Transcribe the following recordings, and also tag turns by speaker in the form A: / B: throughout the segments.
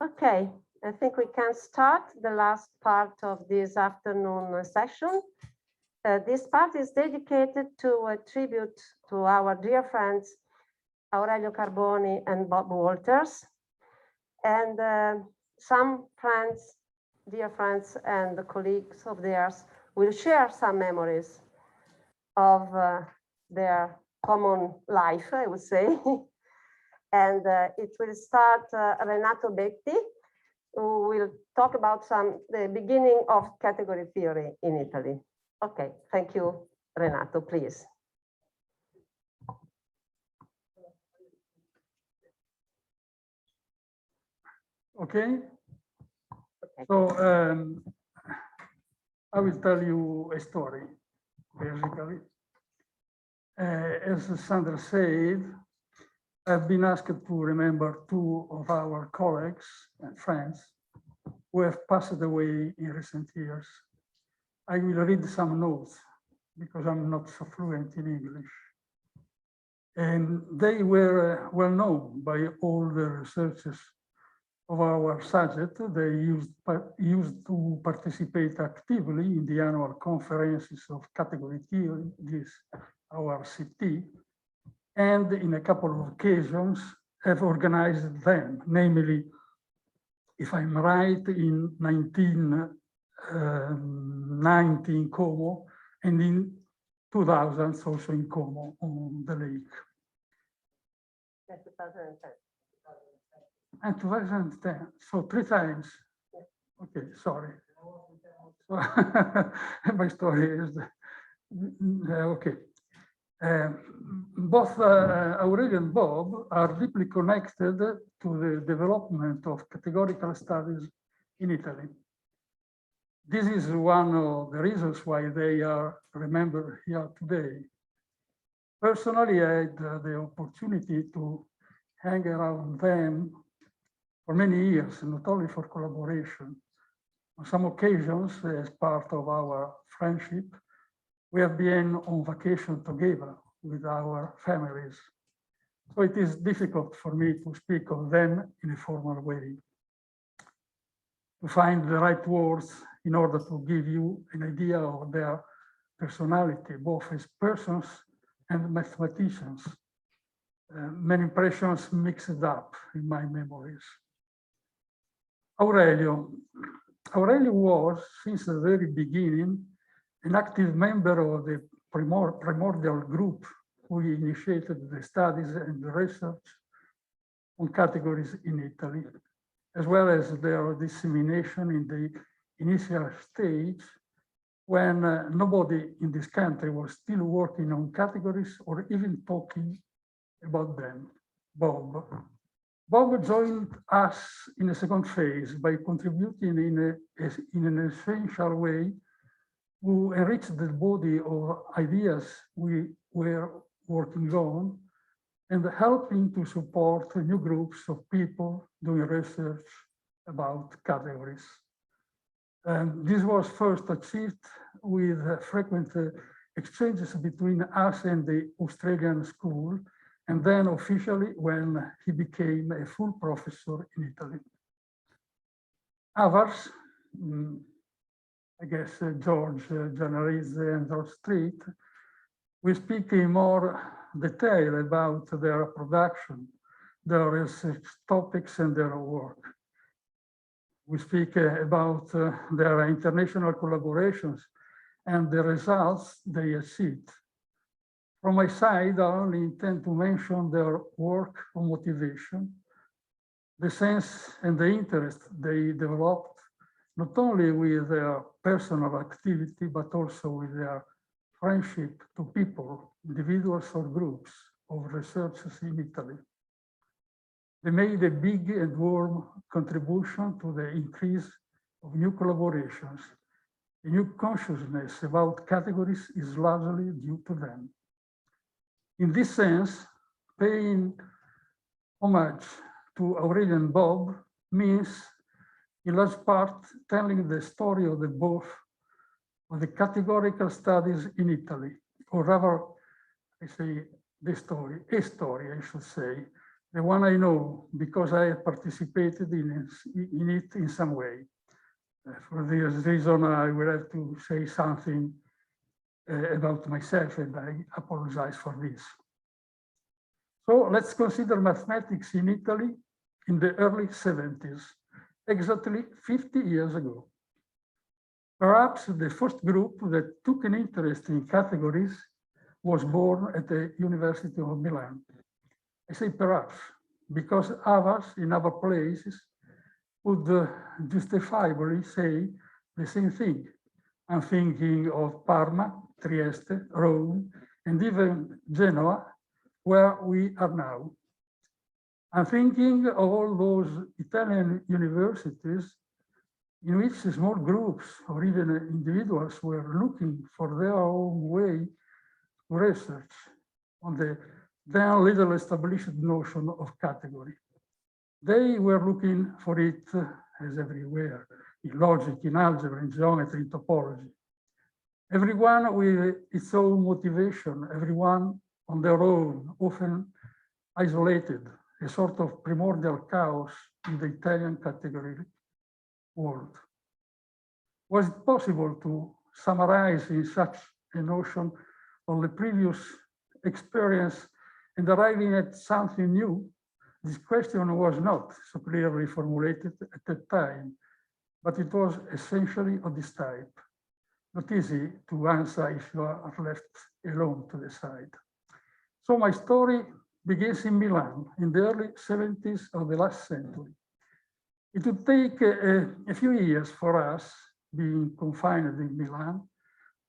A: Okay, I think we can start the last part of this afternoon session. This part is dedicated to a tribute to our dear friends, Aurelio Carboni and Bob Walters, and some friends, dear friends and colleagues of theirs will share some memories of their common life, I would say. And it will start Renato Betti, who will talk about the beginning of category theory in Italy. Okay, thank you, Renato, please.
B: Okay. So I will tell you a story, basically. As Sandra said, I've been asked to remember two of our colleagues and friends who have passed away in recent years. I will read some notes because I'm not so fluent in English. And they were well known by all the researchers of our subject. They used to participate actively in the annual conferences of category theory, this our CT, and in a couple of occasions have organized them, namely, if I'm right, in 1990 in Como, and in 2000 also in Como on the lake.
A: 2010.
B: And 2010, so 3 times. Okay, sorry. My story is okay. Both Aurelio and Bob are deeply connected to the development of categorical studies in Italy. This is one of the reasons why they are remembered here today. Personally, I had the opportunity to hang around them for many years, not only for collaboration. On some occasions, as part of our friendship, we have been on vacation together with our families. So it is difficult for me to speak of them in a formal way, to find the right words in order to give you an idea of their personality, both as persons and mathematicians. Many impressions mixed up in my memories. Aurelio was, since the very beginning, an active member of the primordial group who initiated the studies and the research on categories in Italy, as well as their dissemination in the initial stage when nobody in this country was still working on categories or even talking about them. Bob joined us in a second phase by contributing in an essential way who enriched the body of ideas we were working on and helping to support new groups of people doing research about categories. And this was first achieved with frequent exchanges between us and the Australian school, and then officially when he became a full professor in Italy. Others, I guess George, Janelidze, and Ross Street, we speak in more detail about their production, their research topics, and their work. We speak about their international collaborations and the results they achieved. From my side, I only intend to mention their work on motivation, the sense and the interest they developed, not only with their personal activity, but also with their friendship to people, individuals or groups of researchers in Italy. They made a big and warm contribution to the increase of new collaborations. A new consciousness about categories is largely due to them. In this sense, paying homage to Aurelio and Bob means in large part telling the story of the both of the categorical studies in Italy, or rather, I say the story, a story, I should say, the one I know because I have participated in it in some way. For this reason, I will have to say something about myself, and I apologize for this. So let's consider mathematics in Italy in the early 70s, exactly 50 years ago. Perhaps the first group that took an interest in categories was born at the University of Milan. I say perhaps, because others in other places would justifiably say the same thing. I'm thinking of Parma, Trieste, Rome, and even Genoa, where we are now. I'm thinking of all those Italian universities in which small groups or even individuals were looking for their own way to research on the then little established notion of category. They were looking for it as everywhere, in logic, in algebra, in geometry, in topology. Everyone with its own motivation, everyone on their own, often isolated, a sort of primordial chaos in the Italian category world. Was it possible to summarize in such a notion of the previous experience and arriving at something new? This question was not so clearly formulated at that time, but it was essentially of this type. Not easy to answer if you are left alone to decide. So my story begins in Milan in the early 70s of the last century. It would take a few years for us, being confined in Milan,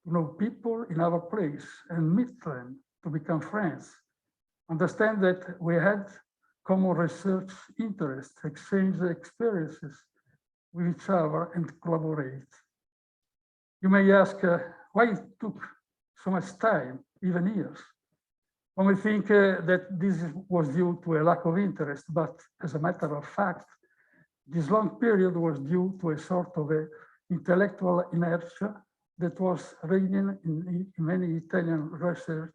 B: to know people in our place and meet them, to become friends, understand that we had common research interests, exchange experiences with each other, and collaborate. You may ask why it took so much time, even years. One may think that this was due to a lack of interest, but as a matter of fact, this long period was due to a sort of intellectual inertia that was reigning in many Italian research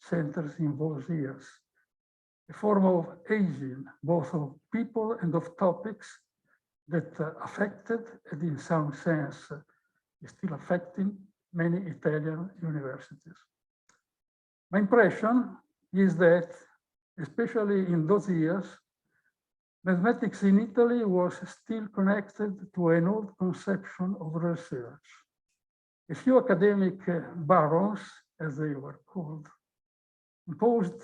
B: centers in those years. A form of aging, both of people and of topics that affected, and in some sense is still affecting, many Italian universities. My impression is that, especially in those years, mathematics in Italy was still connected to an old conception of research. A few academic barons, as they were called, imposed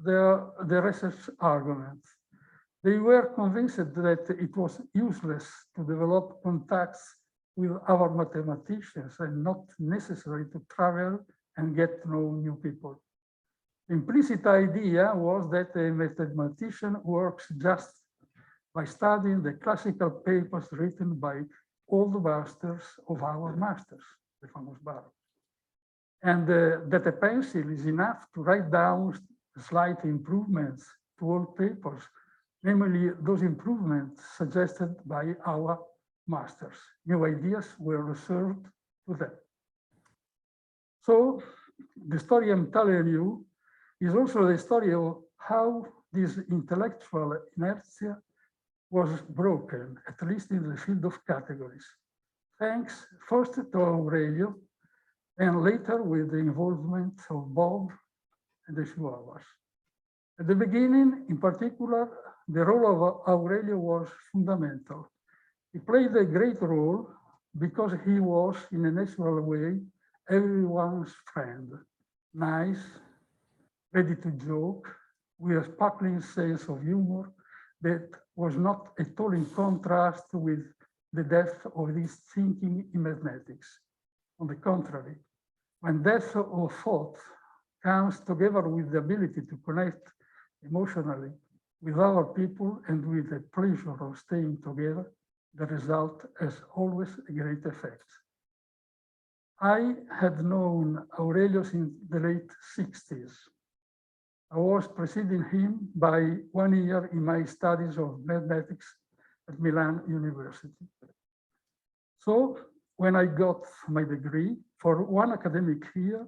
B: the research argument. They were convinced that it was useless to develop contacts with other mathematicians and not necessary to travel and get to know new people. The implicit idea was that a mathematician works just by studying the classical papers written by all the masters of our masters, the famous barons. And that a pencil is enough to write down slight improvements to all papers, namely those improvements suggested by our masters. New ideas were reserved to them. So the story I'm telling you is also the story of how this intellectual inertia was broken, at least in the field of categories, thanks first to Aurelio, and later with the involvement of Bob and a few others. At the beginning, in particular, the role of Aurelio was fundamental. He played a great role because he was, in a natural way, everyone's friend, nice, ready to joke, with a sparkling sense of humor that was not at all in contrast with the depth of his thinking in mathematics. On the contrary, when depth of thought comes together with the ability to connect emotionally with other people and with the pleasure of staying together, the result has always a great effect. I had known Aurelio since the late 60s. I was preceding him by 1 year in my studies of mathematics at Milan University. So when I got my degree, for one academic year,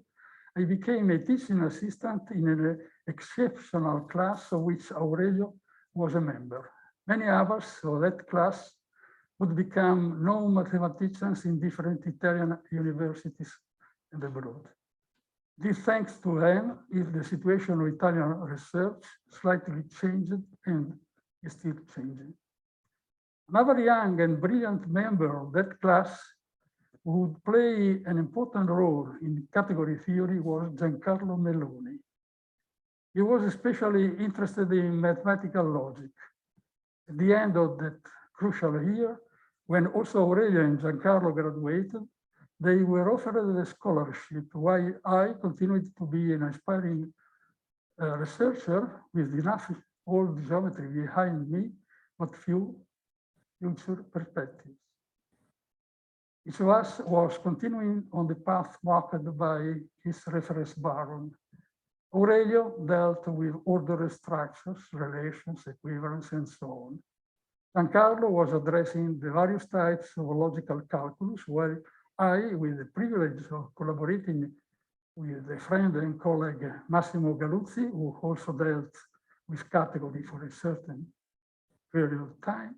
B: I became a teaching assistant in an exceptional class of which Aurelio was a member. Many others of that class would become known mathematicians in different Italian universities and abroad. This thanks to them, if the situation of Italian research slightly changed and is still changing. Another young and brilliant member of that class who would play an important role in category theory was Giancarlo Melloni. He was especially interested in mathematical logic. At the end of that crucial year, when also Aurelio and Giancarlo graduated, they were offered a scholarship, while I continued to be an aspiring researcher with enough old geometry behind me, but few future perspectives. Each of us was continuing on the path marked by his reference baron. Aurelio dealt with ordered structures, relations, equivalence, and so on. Giancarlo was addressing the various types of logical calculus, while I, with the privilege of collaborating with a friend and colleague, Massimo Galuzzi, who also dealt with category for a certain period of time,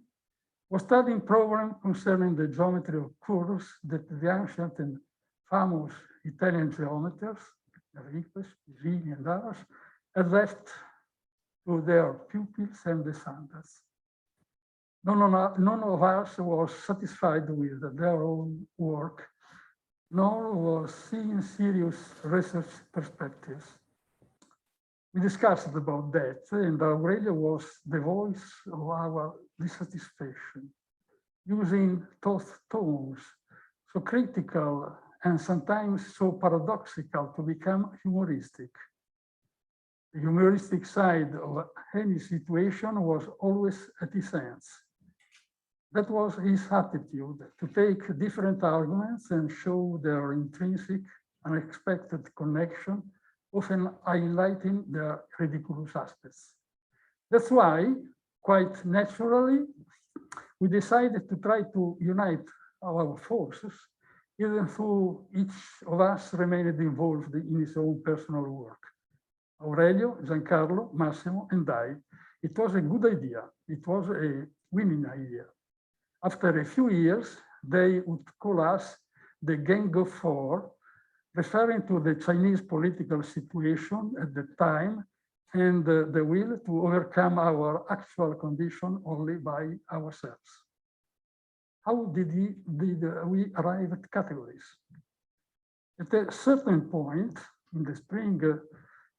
B: was studying programs concerning the geometry of curves that the ancient and famous Italian geometers, Janelidze, Pisini, and others, had left to their pupils and descendants. None of us was satisfied with their own work, nor was seeing serious research perspectives. We discussed about that, and Aurelio was the voice of our dissatisfaction, using those tones so critical and sometimes so paradoxical to become humoristic. The humoristic side of any situation was always at his hands. That was his attitude, to take different arguments and show their intrinsic, unexpected connection, often highlighting their ridiculous aspects. That's why, quite naturally, we decided to try to unite our forces, even though each of us remained involved in his own personal work. Aurelio, Giancarlo, Massimo, and I. It was a good idea. It was a winning idea. After a few years, they would call us the Gang of Four, referring to the Chinese political situation at the time and the will to overcome our actual condition only by ourselves. How did we arrive at categories? At a certain point in the spring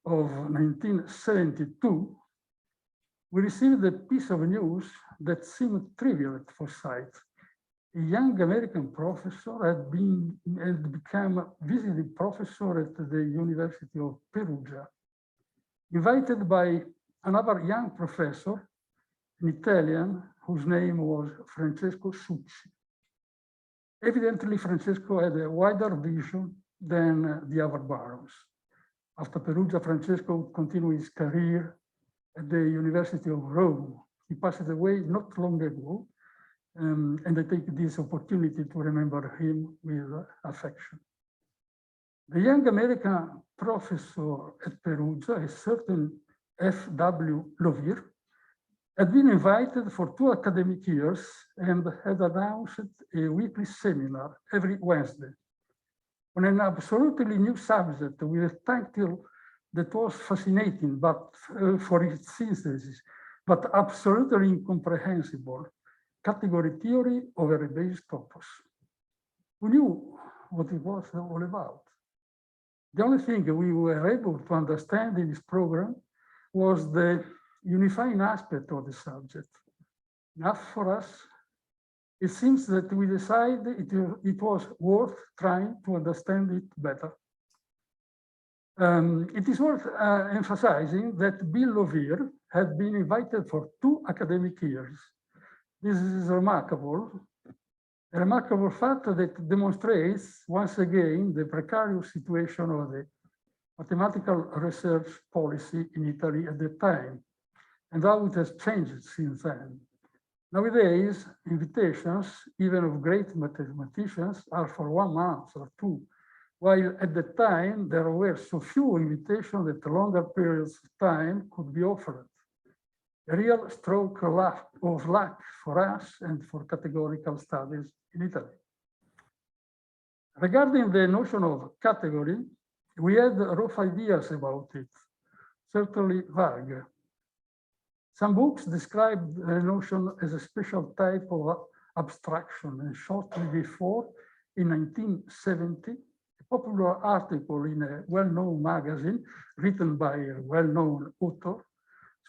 B: of 1972, we received a piece of news that seemed trivial at first sight. A young American professor had become visiting professor at the University of Perugia, invited by another young professor, an Italian, whose name was Francesco Succi. Evidently, Francesco had a wider vision than the other barons. After Perugia, Francesco would continue his career at the University of Rome. He passed away not long ago, and I take this opportunity to remember him with affection. The young American professor at Perugia, a certain F.W. Lovier, had been invited for 2 academic years and had announced a weekly seminar every Wednesday on an absolutely new subject with a title that was fascinating, but for its synthesis, but absolutely incomprehensible: category theory over a base topos. We knew what it was all about. The only thing we were able to understand in this program was the unifying aspect of the subject. Enough for us. It seems that we decided it was worth trying to understand it better. It is worth emphasizing that Bill Lovier had been invited for 2 academic years. This is remarkable, a remarkable fact that demonstrates once again the precarious situation of the mathematical research policy in Italy at the time, and how it has changed since then. Nowadays, invitations, even of great mathematicians, are for 1 month or 2, while at the time there were so few invitations that longer periods of time could be offered. A real stroke of luck for us and for categorical studies in Italy. Regarding the notion of category, we had rough ideas about it, certainly vague. Some books described the notion as a special type of abstraction, and shortly before, in 1970, a popular article in a well-known magazine written by a well-known author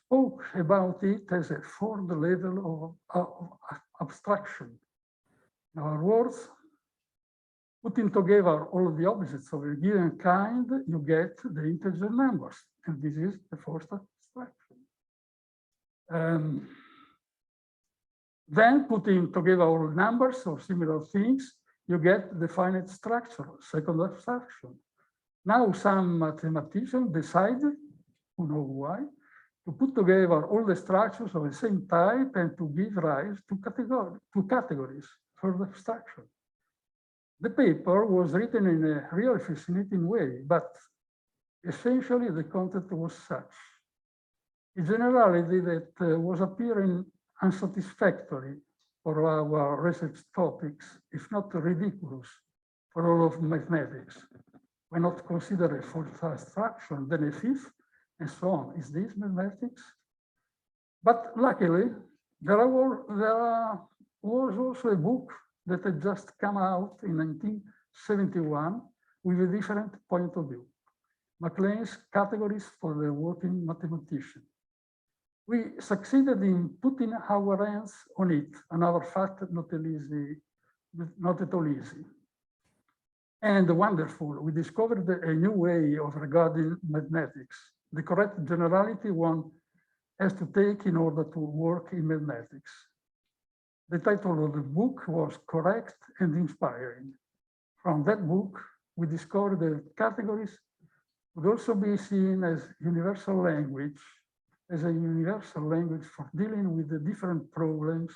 B: spoke about it as a fourth level of abstraction. In other words, putting together all of the objects of a given kind, you get the integer numbers, and this is the first abstraction. Then putting together all numbers or similar things, you get the finite structure, second abstraction. Now some mathematicians decided, who know why, to put together all the structures of the same type and to give rise to categories, third abstraction. The paper was written in a really fascinating way, but essentially the content was such. A generality that was appearing unsatisfactory for our research topics, if not ridiculous for all of mathematics. Why not consider a fourth abstraction, then a fifth, and so on? Is this mathematics? But luckily, there was also a book that had just come out in 1971 with a different point of view. MacLean's Categories for the Working Mathematician. We succeeded in putting our hands on it, another fact not at all easy. And wonderful, we discovered a new way of regarding mathematics, the correct generality one has to take in order to work in mathematics. The title of the book was Correct and Inspiring. From that book, we discovered that categories would also be seen as universal language, as a universal language for dealing with the different problems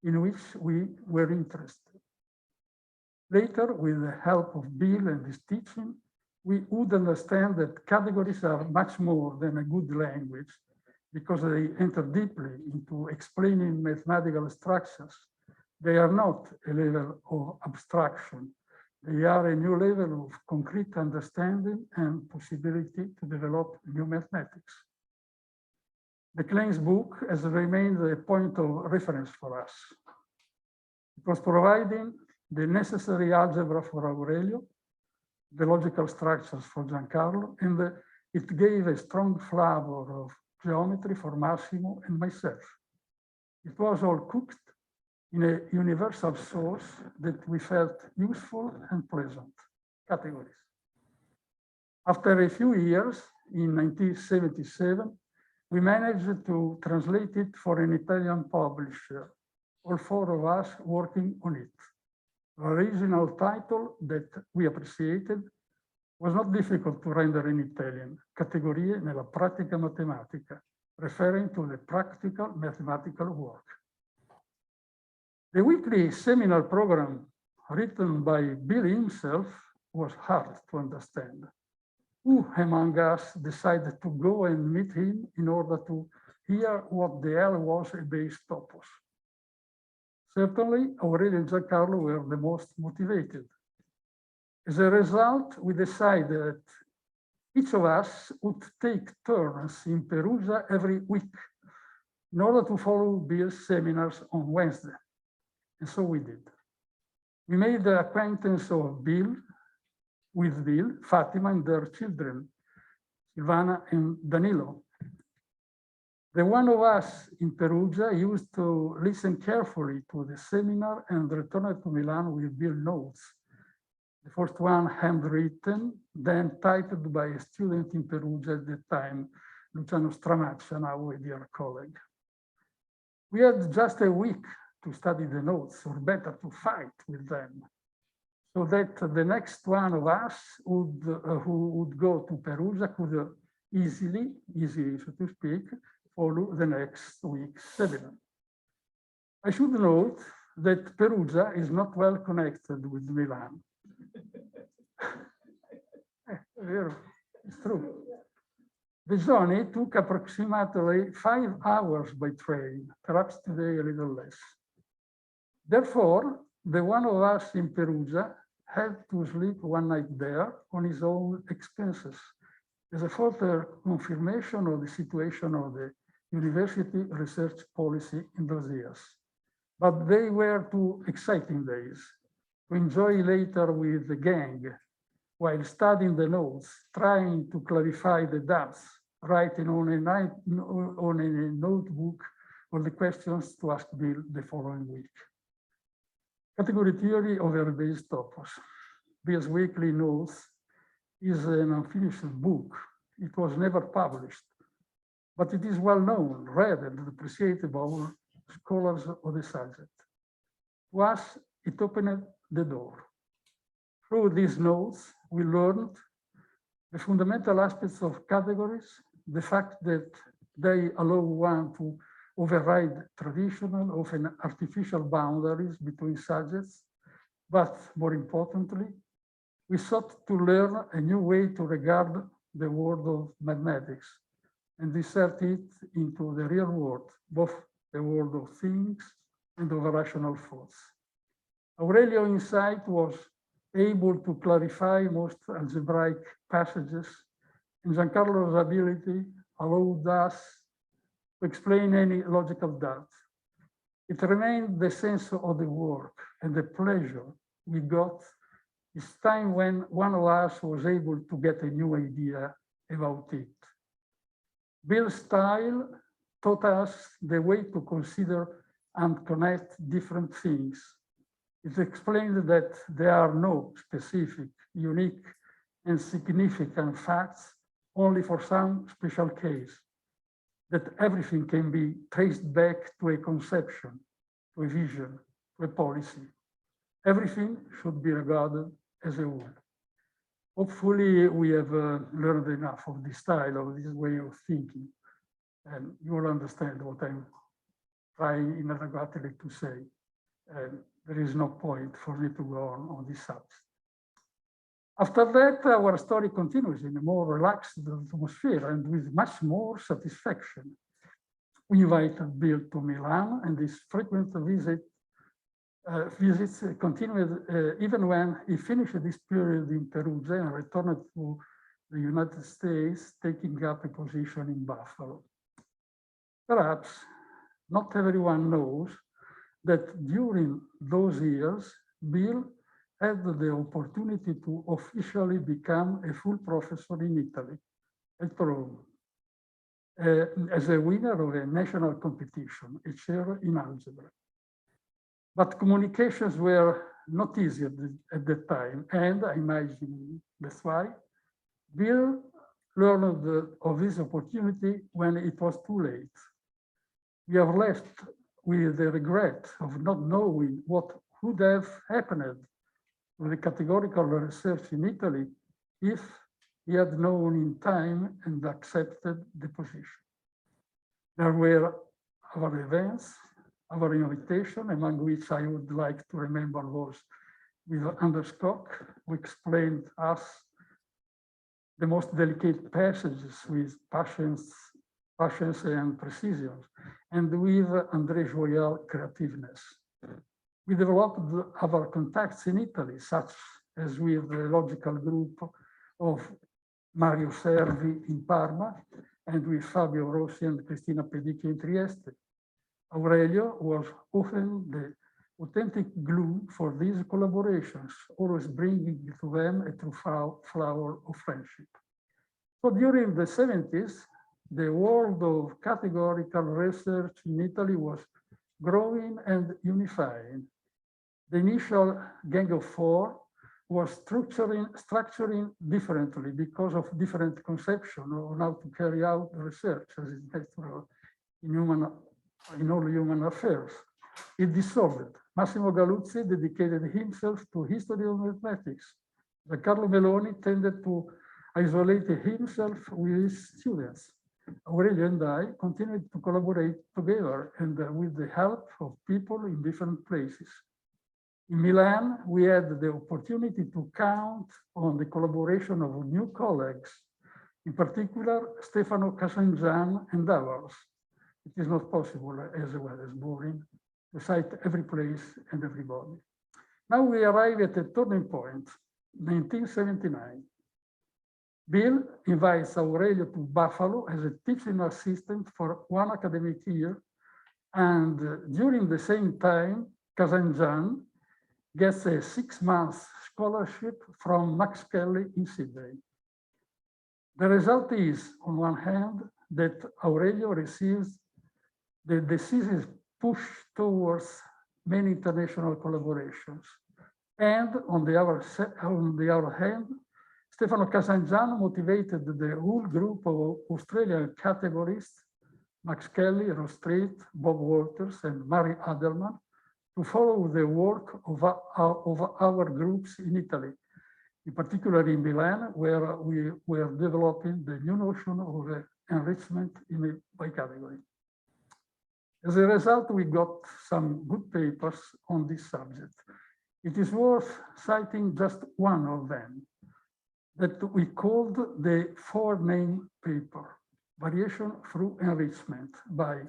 B: in which we were interested. Later, with the help of Bill and his teaching, we would understand that categories are much more than a good language because they enter deeply into explaining mathematical structures. They are not a level of abstraction. They are a new level of concrete understanding and possibility to develop new mathematics. MacLean's book has remained a point of reference for us. It was providing the necessary algebra for Aurelio, the logical structures for Giancarlo, and it gave a strong flavor of geometry for Massimo and myself. It was all cooked in a universal sauce that we felt useful and pleasant, categories. After a few years, in 1977, we managed to translate it for an Italian publisher, all four of us working on it. The original title that we appreciated was not difficult to render in Italian, Categorie nella pratica matematica, referring to the practical mathematical work. The weekly seminar program written by Bill himself was hard to understand. Who among us decided to go and meet him in order to hear what the hell was a base topos? Certainly, Aurelio and Giancarlo were the most motivated. As a result, we decided that each of us would take turns in Perugia every week in order to follow Bill's seminars on Wednesday. And so we did. We made the acquaintance of Bill, Fatima, and their children, Silvana and Danilo. The one of us in Perugia used to listen carefully to the seminar and return to Milan with Bill notes. The first one handwritten, then typed by a student in Perugia at the time, Luciano Stramaccia, now a dear colleague. We had just a week to study the notes, or better, to fight with them, so that the next one of us who would go to Perugia could easily, so to speak, follow the next week's seminar. I should note that Perugia is not well connected with Milan. It's true. The journey took approximately 5 hours by train, perhaps today a little less. Therefore, the one of us in Perugia had to sleep one night there on his own expenses as a further confirmation of the situation of the university research policy in those years. But they were two exciting days to enjoy later with the gang while studying the notes, trying to clarify the doubts, writing on a notebook or the questions to ask Bill the following week. Category theory of error-based topos. Bill's weekly notes is an unfinished book. It was never published, but it is well known, read, and appreciated by all scholars of the subject. To us, it opened the door. Through these notes, we learned the fundamental aspects of categories, the fact that they allow one to override traditional, often artificial boundaries between subjects, but more importantly, we sought to learn a new way to regard the world of mathematics and insert it into the real world, both the world of things and of rational thoughts. Aurelio's insight was able to clarify most algebraic passages, and Giancarlo's ability allowed us to explain any logical doubt. It remained the sense of the work and the pleasure we got each time when one of us was able to get a new idea about it. Bill's style taught us the way to consider and connect different things. It explained that there are no specific, unique, and significant facts only for some special case, that everything can be traced back to a conception, to a vision, to a policy. Everything should be regarded as a whole. Hopefully, we have learned enough of this style, of this way of thinking, and you will understand what I'm trying inelegantly to say. And there is no point for me to go on this subject. After that, our story continues in a more relaxed atmosphere and with much more satisfaction. We invited Bill to Milan, and his frequent visits continued even when he finished this period in Perugia and returned to the United States, taking up a position in Buffalo. Perhaps not everyone knows that during those years, Bill had the opportunity to officially become a full professor in Italy, at Rome, as a winner of a national competition, a chair in algebra. But communications were not easy at that time, and I imagine that's why Bill learned of this opportunity when it was too late. We are left with the regret of not knowing what would have happened with the categorical research in Italy if he had known in time and accepted the position. There were our events, our invitation, among which I would like to remember was with Anders Koch, who explained us the most delicate passages with patience and precision, and with André Joyal creativeness. We developed our contacts in Italy, such as with the logical group of Mario Servi in Parma, and with Fabio Rossi and Cristina Pedicchi in Trieste. Aurelio was often the authentic glue for these collaborations, always bringing to them a true flower of friendship. So during the 70s, the world of categorical research in Italy was growing and unifying. The initial Gang of Four was structuring differently because of different conception on how to carry out research as is natural in all human affairs. It dissolved. Massimo Galuzzi dedicated himself to history of mathematics. Giancarlo Meloni tended to isolate himself with his students. Aurelio and I continued to collaborate together and with the help of people in different places. In Milan, we had the opportunity to count on the collaboration of new colleagues, in particular, Stefano Casangian and others. It is not possible, as well as boring, to cite every place and everybody. Now we arrive at a turning point, 1979. Bill invites Aurelio to Buffalo as a teaching assistant for 1 academic year, and during the same time, Casangian gets a 6-month scholarship from Max Kelly in Sydney. The result is, on one hand, that Aurelio receives the decisive push towards many international collaborations. And on the other hand, Stefano Casangian motivated the whole group of Australian categorists, Max Kelly, Ross Street, Bob Walters, and Mary Adelman, to follow the work of our groups in Italy, in particular in Milan, where we were developing the new notion of enrichment by category. As a result, we got some good papers on this subject. It is worth citing just one of them that we called the 4-name paper, Variation Through Enrichment, by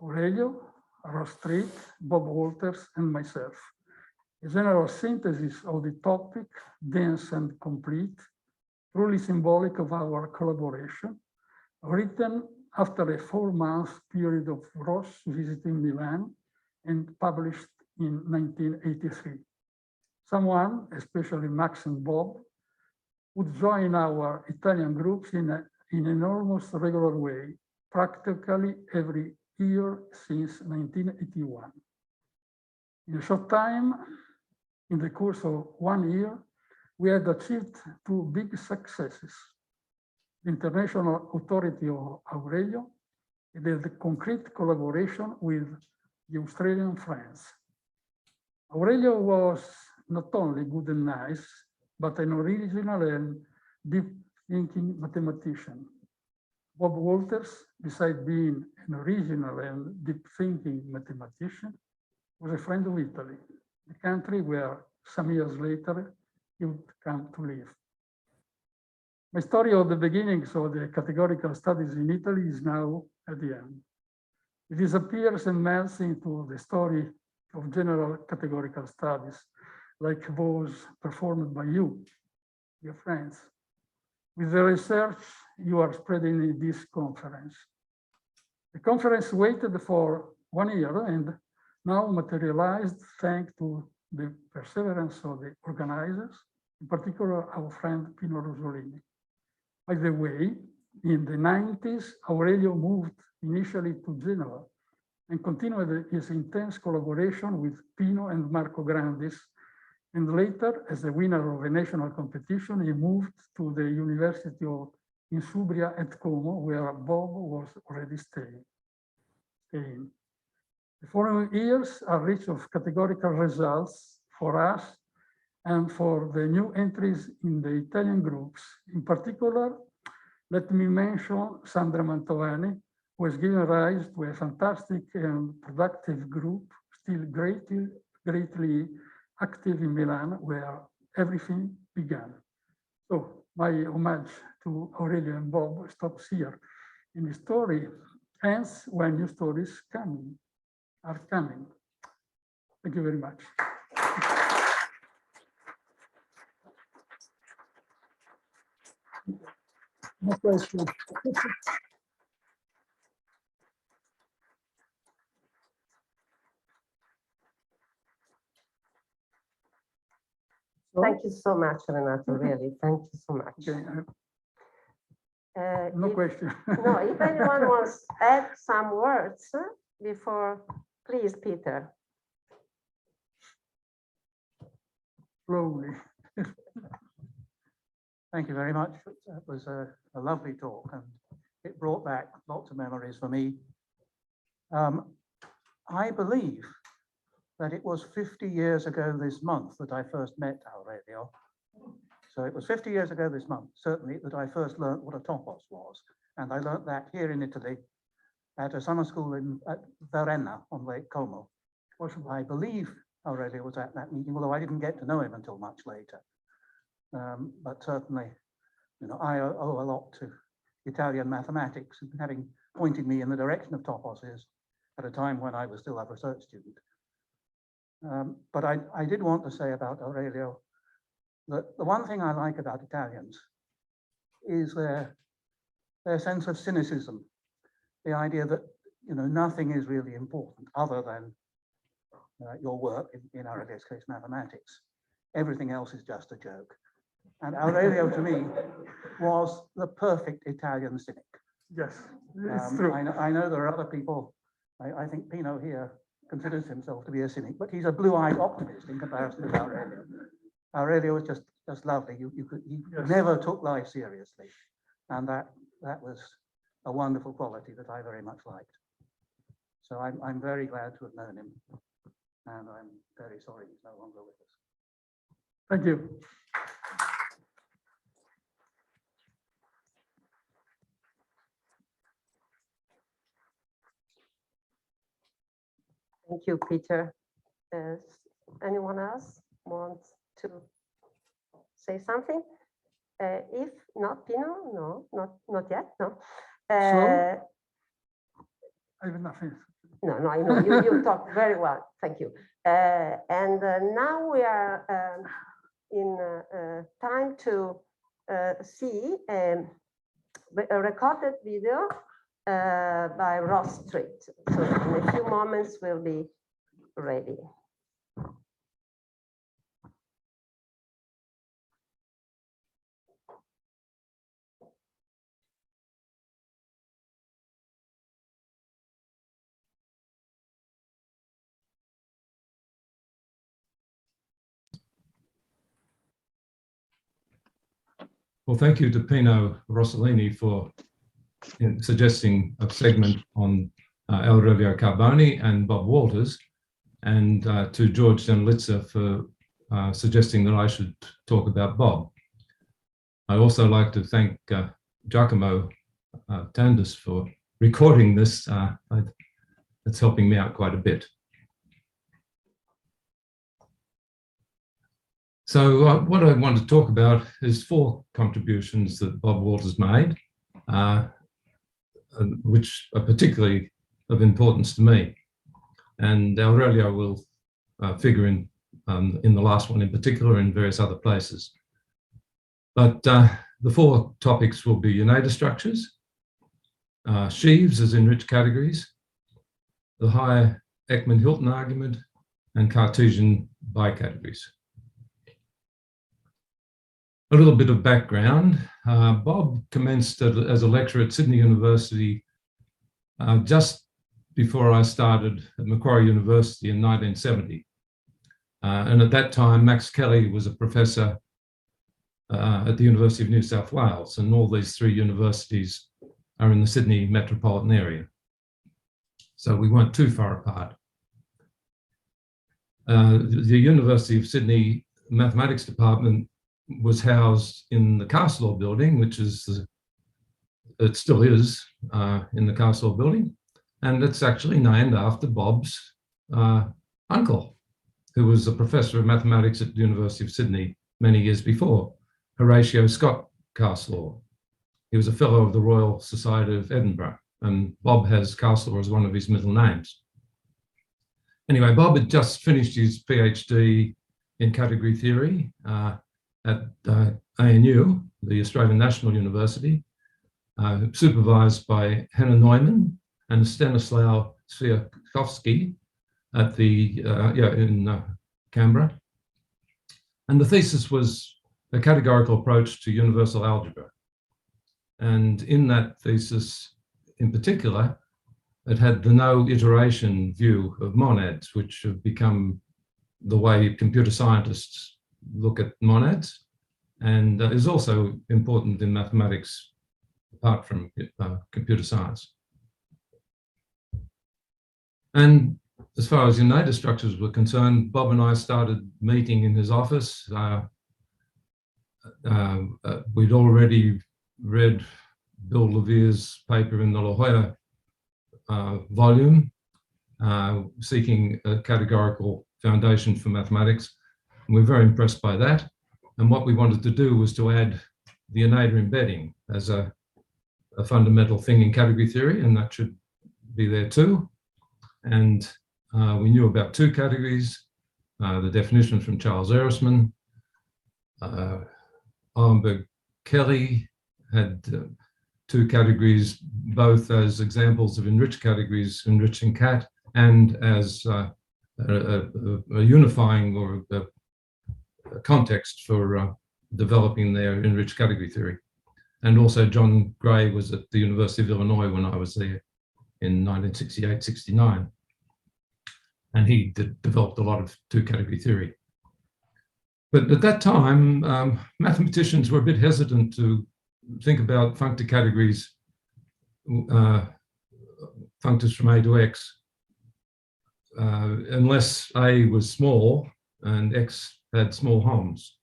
B: Aurelio, Ross Street, Bob Walters, and myself. A general synthesis of the topic, dense and complete, truly symbolic of our collaboration, written after a 4-month period of Ross visiting Milan and published in 1983. Someone, especially Max and Bob, would join our Italian groups in an almost regular way, practically every year since 1981. In a short time, in the course of 1 year, we had achieved 2 big successes: the International Authority of Aurelio and the concrete collaboration with the Australian friends. Aurelio was not only good and nice, but an original and deep-thinking mathematician. Bob Walters, besides being an original and deep-thinking mathematician, was a friend of Italy, the country where some years later he would come to live. My story of the beginnings of the categorical studies in Italy is now at the end. It disappears and melts into the story of general categorical studies, like those performed by you, your friends, with the research you are spreading in this conference. The conference waited for 1 year and now materialized thanks to the perseverance of the organizers, in particular our friend Pino Rosolini. By the way, in the 90s, Aurelio moved initially to Genoa and continued his intense collaboration with Pino and Marco Grandis. And later, as the winner of a national competition, he moved to the University of Insubria at Como, where Bob was already staying. The following years are rich of categorical results for us and for the new entries in the Italian groups. In particular, let me mention Sandra Mantovani, who has given rise to a fantastic and productive group, still greatly active in Milan, where everything began. So my homage to Aurelio and Bob stops here. In the story ends when new stories are coming. Thank you very much. No question.
A: Thank you so much, Renato, really. Thank you so much.
B: Okay. No question.
A: No, if anyone wants to add some words before, please, Peter.
B: Slowly.
C: Thank you very much. That was a lovely talk, and it brought back lots of memories for me. I believe that it was 50 years ago this month that I first met Aurelio. So it was 50 years ago this month, certainly, that I first learned what a topos was. And I learnt that here in Italy at a summer school at Varenna on Lake Como. I believe Aurelio was at that meeting, although I didn't get to know him until much later. But certainly, you know, I owe a lot to Italian mathematics, having pointed me in the direction of toposes at a time when I was still a research student. But I did want to say about Aurelio that the one thing I like about Italians is their sense of cynicism, the idea that, you know, nothing is really important other than your work, in Aurelio's case, mathematics. Everything else is just a joke. And Aurelio, to me, was the perfect Italian cynic.
B: Yes, it's true.
C: I know there are other people, I think Pino here considers himself to be a cynic, but he's a blue-eyed optimist in comparison to Aurelio. Aurelio was just lovely. He never took life seriously. And that was a wonderful quality that I very much liked. So I'm very glad to have known him. And I'm very sorry he's no longer with us.
B: Thank you.
A: Thank you, Peter. Anyone else wants to say something? If not, Pino, no, not yet, no.
B: I have nothing.
A: No, I know you talk very well. Thank you. And now we are in time to see a recorded video by Ross Street. So in a few moments we'll be ready.
D: Well, thank you to Pino Rossellini for suggesting a segment on Aurelio Carboni and Bob Walters, and to George Janelidze for suggesting that I should talk about Bob. I'd also like to thank Giacomo Tandis for recording this. It's helping me out quite a bit. So what I want to talk about is 4 contributions that Bob Walters made, which are particularly of importance to me. And Aurelio will figure in the last one in particular, in various other places. But the 4 topics will be Oneida structures, sheaves as enriched categories, the high Ekman-Hilton argument, and Cartesian bicategories. A little bit of background. Bob commenced as a lecturer at Sydney University just before I started at Macquarie University in 1970. And at that time, Max Kelly was a professor at the University of New South Wales, and all these 3 universities are in the Sydney metropolitan area. So we weren't too far apart. The University of Sydney Mathematics Department was housed in the Castle building, which is, it still is in the Castle building. And it's actually named after Bob's uncle, who was a professor of mathematics at the University of Sydney many years before, Horatio Scott Castle. He was a fellow of the Royal Society of Edinburgh, and Bob has Castle as one of his middle names. Anyway, Bob had just finished his PhD in category theory at ANU, the Australian National University, supervised by Hannah Neumann and Stanislaw Sviatkovsky at the in Canberra. And the thesis was a categorical approach to universal algebra. And in that thesis, in particular, it had the no iteration view of monads, which have become the way computer scientists look at monads, and is also important in mathematics apart from computer science. And as far as Oneida structures were concerned, Bob and I started meeting in his office. We'd already read Bill Levere's paper in the La Jolla volume, seeking a categorical foundation for mathematics. And we're very impressed by that. And what we wanted to do was to add the Oneida embedding as a fundamental thing in category theory, and that should be there too. And we knew about two categories, the definition from Charles Ehresmann. Arnberg Kelly had two categories, both as examples of enriched categories, enriching cat, and as a unifying or a context for developing their enriched category theory. And also John Gray was at the University of Illinois when I was there in 1968-69. And he developed a lot of two-category theory. But at that time, mathematicians were a bit hesitant to think about functor categories, functors from A to X, unless A was small and X had small Helms.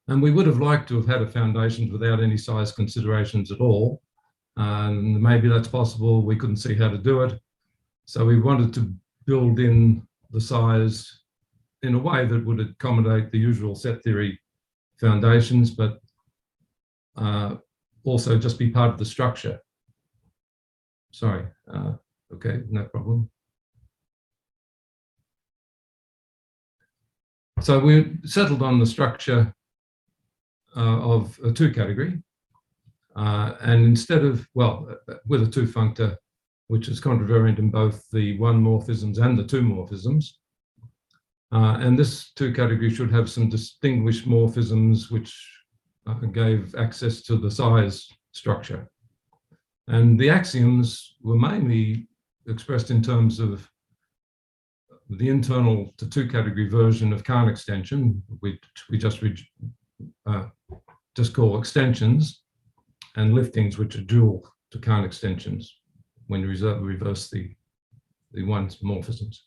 D: And we would have liked to have had a foundation without any size considerations at all. And maybe that's possible. We couldn't see how to do it. So we wanted to build in the size in a way that would accommodate the usual set theory foundations, but also just be part of the structure. Sorry, okay, no problem. So we settled on the structure of a two category. And instead of, well, with a two functor, which is contravariant in both the one morphisms and the two morphisms. And this two category should have some distinguished morphisms which gave access to the size structure. And the axioms were mainly expressed in terms of the internal to two category version of Kahn extension, which we just call extensions, and liftings, which are dual to Kahn extensions when you reverse the one morphisms.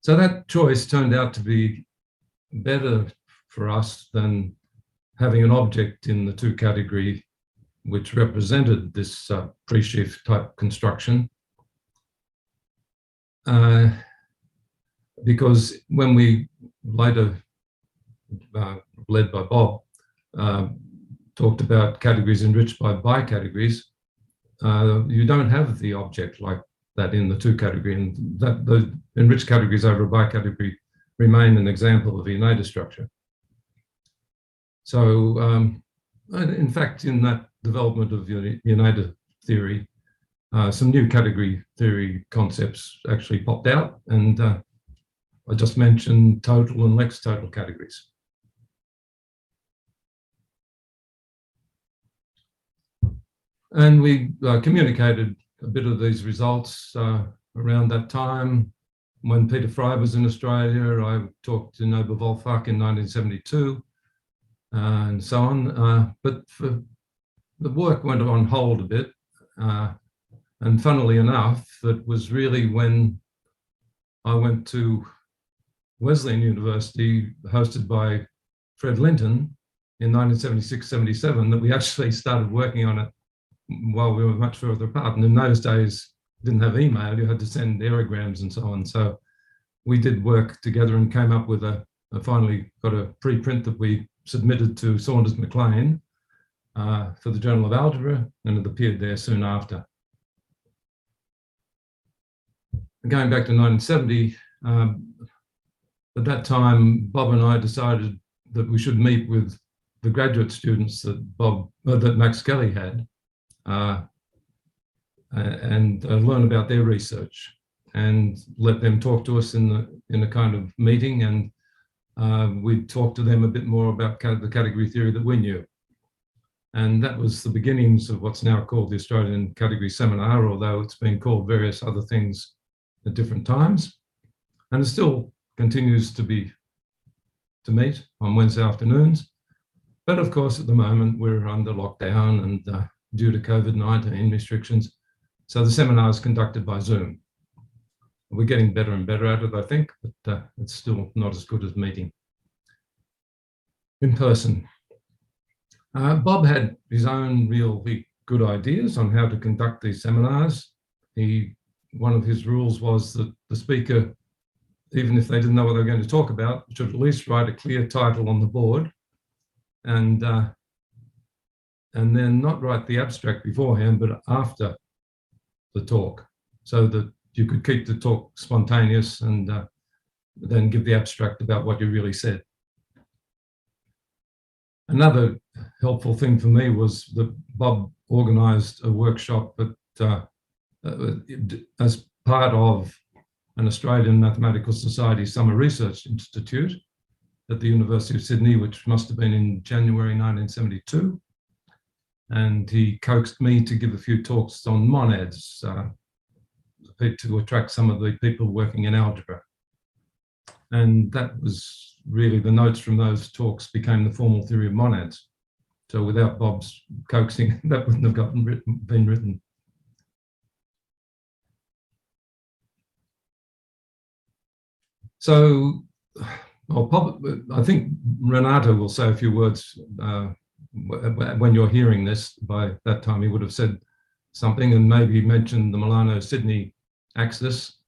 D: So that choice turned out to be better for us than having an object in the two category which represented this pre-sheaf type construction. Because when we later, led by Bob, talked about categories enriched by bicategories, you don't have the object like that in the two category, and that the enriched categories over a bicategory remain an example of the Oneida structure. So in fact, in that development of Oneida theory, some new category theory concepts actually popped out, and I just mentioned total and lex total categories. And we communicated a bit of these results around that time. When Peter Fry was in Australia, I talked to Noble Wolfach in 1972 and so on. But the work went on hold a bit. And funnily enough, that was really when I went to Wesleyan University, hosted by Fred Linton in 1976-77, that we actually started working on it while we were much further apart. And in those days, didn't have email, you had to send aerograms and so on. So we did work together and came up with finally got a preprint that we submitted to Saunders MacLean for the Journal of Algebra, and it appeared there soon after. Going back to 1970, at that time, Bob and I decided that we should meet with the graduate students that Max Kelly had, and learn about their research and let them talk to us in a kind of meeting, and we'd talk to them a bit more about the category theory that we knew. And that was the beginnings of what's now called the Australian Category Seminar, although it's been called various other things at different times. And it still continues to meet on Wednesday afternoons. But of course, at the moment, we're under lockdown and due to COVID-19 restrictions. So the seminar is conducted by Zoom. We're getting better and better at it, I think, but it's still not as good as meeting in person. Bob had his own really good ideas on how to conduct these seminars. One of his rules was that the speaker, even if they didn't know what they were going to talk about, should at least write a clear title on the board, and then not write the abstract beforehand, but after the talk, so that you could keep the talk spontaneous and then give the abstract about what you really said. Another helpful thing for me was that Bob organized a workshop as part of an Australian Mathematical Society Summer Research Institute at the University of Sydney, which must have been in January 1972. And he coaxed me to give a few talks on monads to attract some of the people working in algebra. And that was really, the notes from those talks became the formal theory of monads. So without Bob's coaxing, that wouldn't have been written. So I think Renato will say a few words when you're hearing this. By that time, he would have said something and maybe mentioned the Milano-Sydney axis,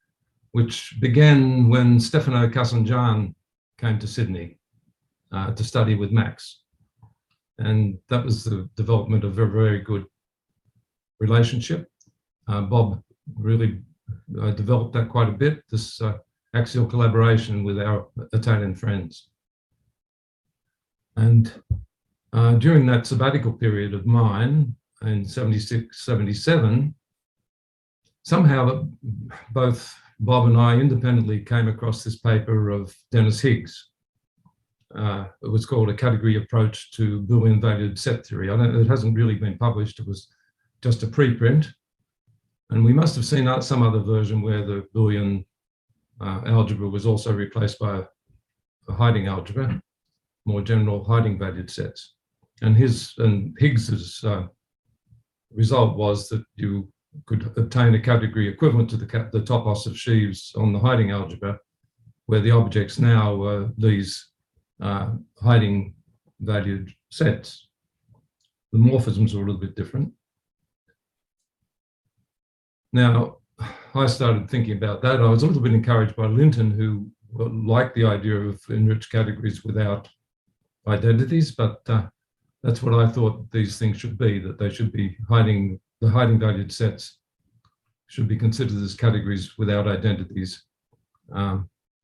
D: which began when Stefano Casangian came to Sydney to study with Max. And that was the development of a very good relationship. Bob really developed that quite a bit, this axial collaboration with our Italian friends. And during that sabbatical period of mine in 76, 77, somehow both Bob and I independently came across this paper of Dennis Higgs. It was called A Category Approach to Boolean Valued Set Theory. It hasn't really been published. It was just a preprint. And we must have seen some other version where the Boolean algebra was also replaced by a hiding algebra, more general hiding valued sets. And Higgs's result was that you could obtain a category equivalent to the topos of sheaves on the hiding algebra, where the objects now were these hiding valued sets. The morphisms were a little bit different. Now, I started thinking about that. I was a little bit encouraged by Linton, who liked the idea of enriched categories without identities, but that's what I thought these things should be, that they should be the hiding valued sets should be considered as categories without identities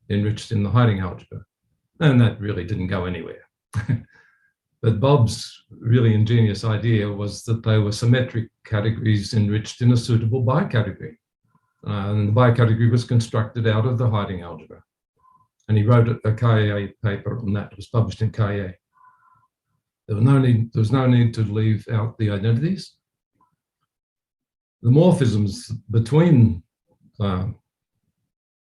D: enriched in the hiding algebra. And that really didn't go anywhere. But Bob's really ingenious idea was that they were symmetric categories enriched in a suitable bicategory. And the bicategory was constructed out of the hiding algebra. And he wrote a KA paper on that. It was published in KA. There was no need to leave out the identities. The morphisms between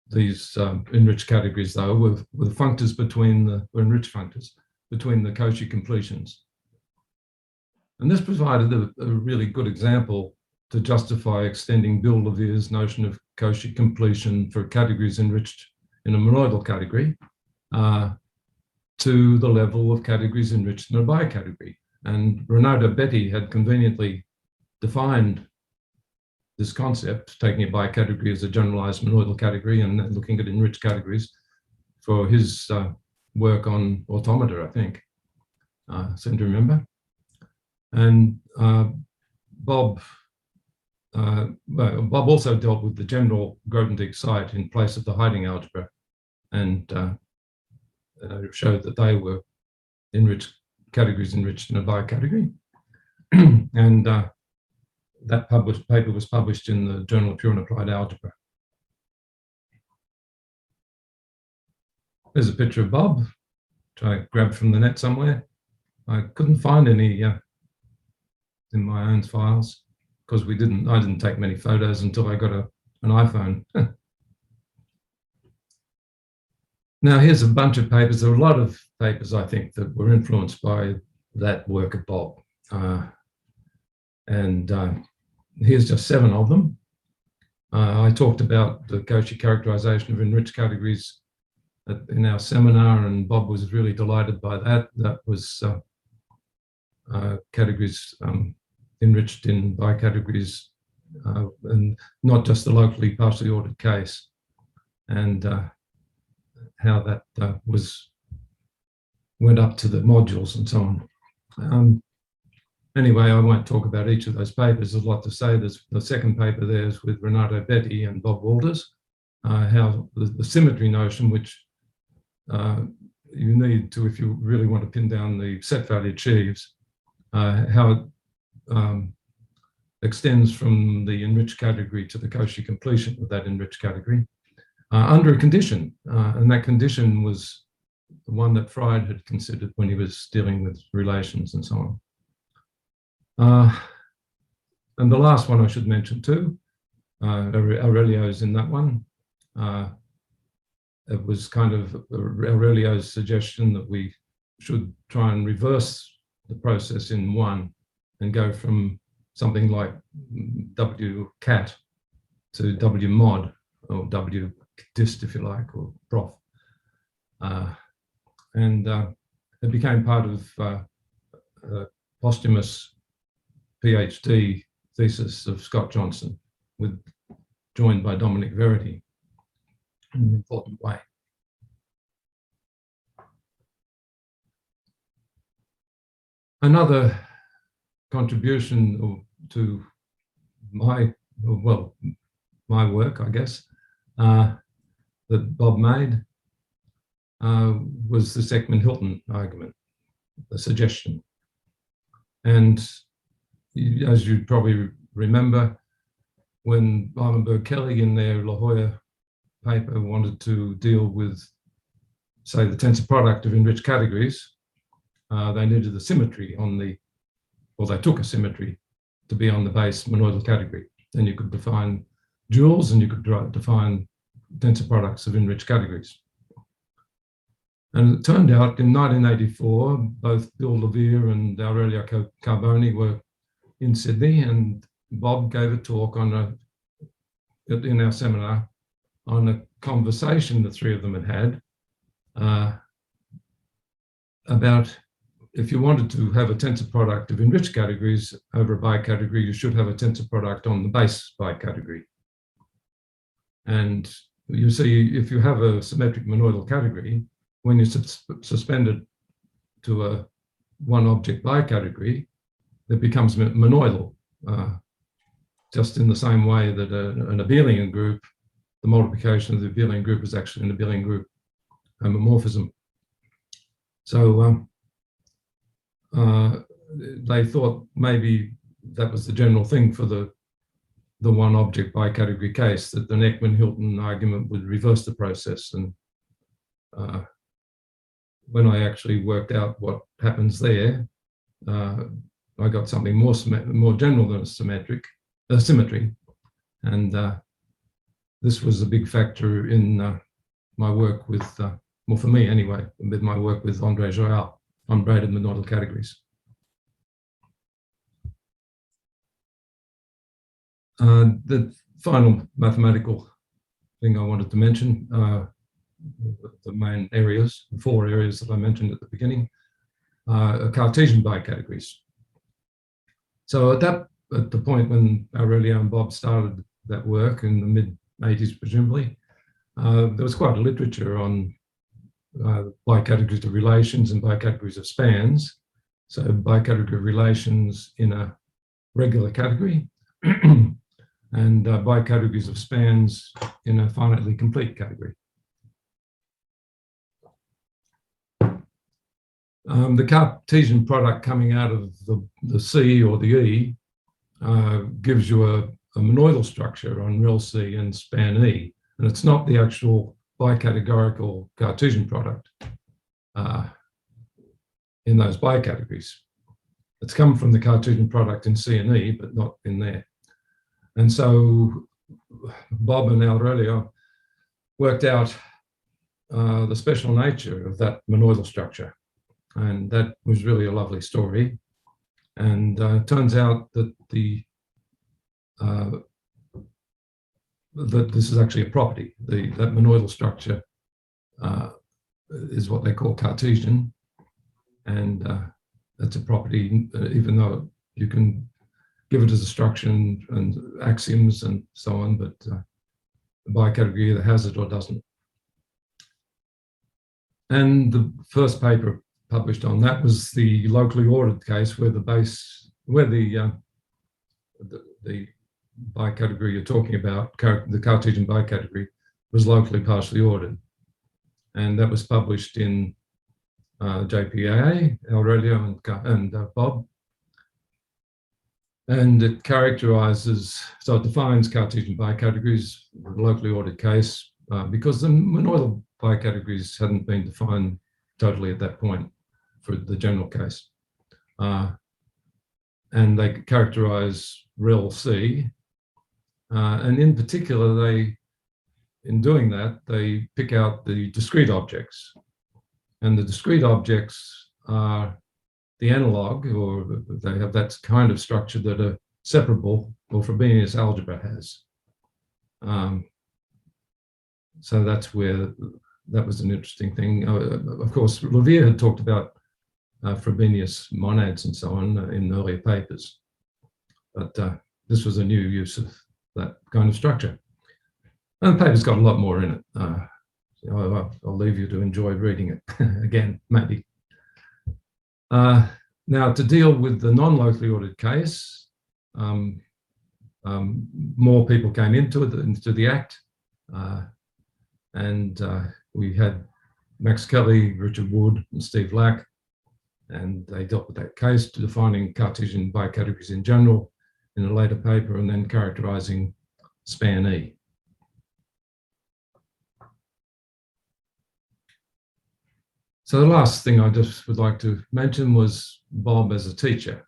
D: these enriched categories, though, were the functors were enriched functors between the Cauchy completions. And this provided a really good example to justify extending Bill Levere's notion of Cauchy completion for categories enriched in a monoidal category to the level of categories enriched in a bicategory. And Renato Betti had conveniently defined this concept, taking a bicategory as a generalized monoidal category and then looking at enriched categories for his work on automata, I think, seem to remember. And Bob also dealt with the general Grothendieck site in place of the hiding algebra, and showed that they were categories enriched in a bicategory. And that paper was published in the Journal of Pure and Applied Algebra. There's a picture of Bob, which I grabbed from the net somewhere. I couldn't find any in my own files because I didn't take many photos until I got an iPhone. Now here's a bunch of papers. There are a lot of papers, I think, that were influenced by that work of Bob. Here's just 7 of them. I talked about the Cauchy characterization of enriched categories in our seminar, and Bob was really delighted by that. That was categories enriched in by categories, and not just the locally partially ordered case, and how that went up to the modules and so on. Anyway, I won't talk about each of those papers. There's a lot to say. There's the second paper there is with Renato Betti and Bob Walters, how the symmetry notion, which you need to, if you really want to pin down the set value sheaves, how it extends from the enriched category to the Cauchy completion of that enriched category under a condition. And that condition was the one that Freud had considered when he was dealing with relations and so on. And the last one I should mention too, Aurelio's in that one. It was kind of Aurelio's suggestion that we should try and reverse the process in one and go from something like W cat to W mod, or W dist, if you like, or prof. And it became part of a posthumous PhD thesis of Scott Johnston, joined by Dominic Verity in an important way. Another contribution to my work, I guess, that Bob made was this Ekman-Hilton argument, the suggestion. And as you probably remember, when Eilenberg Kelly in their La Jolla paper wanted to deal with, say, the tensor product of enriched categories, they needed the symmetry on the, well, they took a symmetry to be on the base monoidal category. Then you could define duals and you could define tensor products of enriched categories. And it turned out in 1984, both Bill Levere and Aurelio Carboni were in Sydney, and Bob gave a talk in our seminar on a conversation the three of them had about if you wanted to have a tensor product of enriched categories over a bicategory, you should have a tensor product on the base bicategory. And you see, if you have a symmetric monoidal category, when you suspend it to a one object bicategory, it becomes monoidal, just in the same way that an abelian group, the multiplication of the abelian group is actually an abelian group homomorphism. So they thought maybe that was the general thing for the one object bicategory case, that the Ekman-Hilton argument would reverse the process. And when I actually worked out what happens there, I got something more general than symmetry. And this was a big factor in my work with, well, for me anyway, with my work with André Joyal on braided monoidal categories. The final mathematical thing I wanted to mention, the main areas, the four areas that I mentioned at the beginning, are Cartesian bicategories. So at the point when Aurelio and Bob started that work in the mid-80s, presumably, there was quite a literature on bicategories of relations and bicategories of spans. So bicategory relations in a regular category and bicategories of spans in a finitely complete category. The Cartesian product coming out of the C or the E gives you a monoidal structure on rel C and span E, and it's not the actual bicategorical Cartesian product in those bicategories. It's come from the Cartesian product in C and E, but not in there. And so Bob and Aurelio worked out the special nature of that monoidal structure. And that was really a lovely story. And it turns out that that this is actually a property. That monoidal structure is what they call Cartesian. And that's a property, even though you can give it as a structure and axioms and so on, but the bicategory either has it or doesn't. And the first paper published on that was the locally ordered case where the bicategory you're talking about, the Cartesian bicategory, was locally partially ordered. And that was published in JPA, Aurelio and Bob. And it characterizes, so it defines Cartesian bicategories, locally ordered case, because the monoidal bicategories hadn't been defined totally at that point for the general case. And they characterize rel C. And in particular, in doing that, they pick out the discrete objects. And the discrete objects are the analog, or they have that kind of structure that are separable, or Frobenius algebra has. So that's where that was an interesting thing. Of course, Levere had talked about Frobenius monads and so on in earlier papers, but this was a new use of that kind of structure. And the paper's got a lot more in it. I'll leave you to enjoy reading it again, maybe. Now, to deal with the non-locally ordered case, more people came into the act, and we had Max Kelly, Richard Wood, and Steve Lack, and they dealt with that case, defining Cartesian bicategories in general in a later paper, and then characterizing span E. So the last thing I just would like to mention was Bob as a teacher.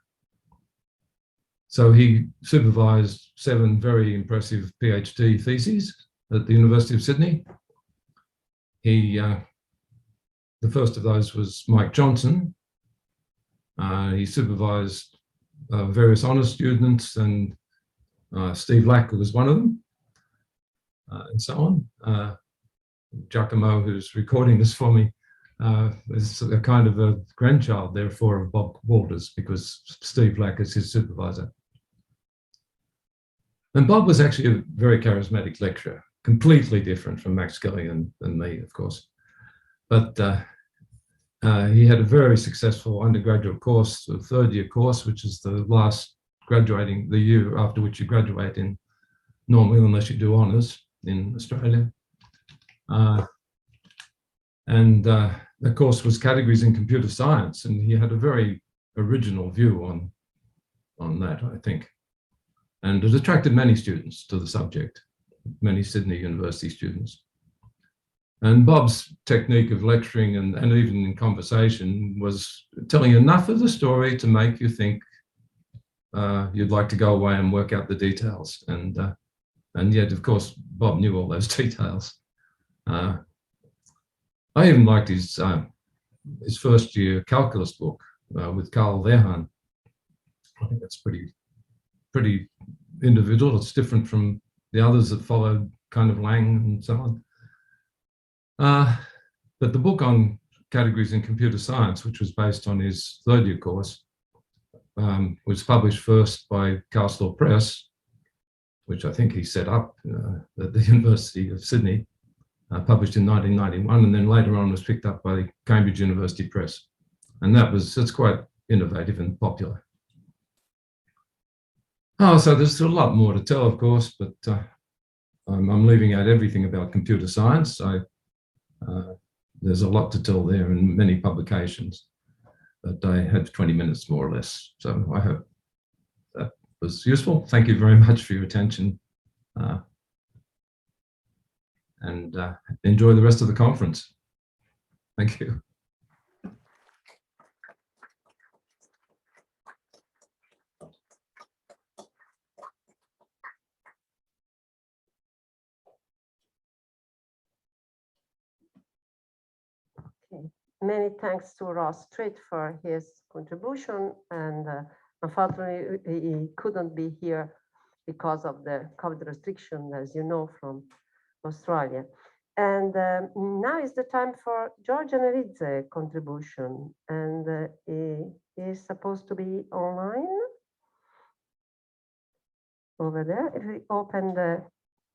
D: So he supervised 7 very impressive PhD theses at the University of Sydney. The first of those was Mike Johnston. He supervised various honours students, and Steve Lack was one of them, and so on. Giacomo, who's recording this for me, is a kind of a grandchild, therefore, of Bob Walters, because Steve Lack is his supervisor. And Bob was actually a very charismatic lecturer, completely different from Max Kelly and me, of course. But he had a very successful undergraduate course, a third-year course, which is the last graduating, the year after which you graduate in, normally, unless you do honours in Australia. The course was categories in computer science, and he had a very original view on that, I think. And it attracted many students to the subject, many Sydney University students. And Bob's technique of lecturing and even in conversation was telling enough of the story to make you think you'd like to go away and work out the details. And yet, of course, Bob knew all those details. I even liked his first year calculus book with Carl Verheyen. I think that's pretty individual. It's different from the others that followed, kind of Lang and so on. But the book on categories in computer science, which was based on his third year course, was published first by Castle Press, which I think he set up at the University of Sydney, published in 1991, and then later on was picked up by Cambridge University Press. And it's quite innovative and popular. So there's a lot more to tell, of course, but I'm leaving out everything about computer science. There's a lot to tell there in many publications, but I had 20 minutes more or less. So I hope that was useful. Thank you very much for your attention. And enjoy the rest of the conference. Thank you.
A: Okay. Many thanks to Ross Street for his contribution, and unfortunately he couldn't be here because of the COVID restriction, as you know, from Australia. And now is the time for Janelidze contribution, and he is supposed to be online. Over there, if we open the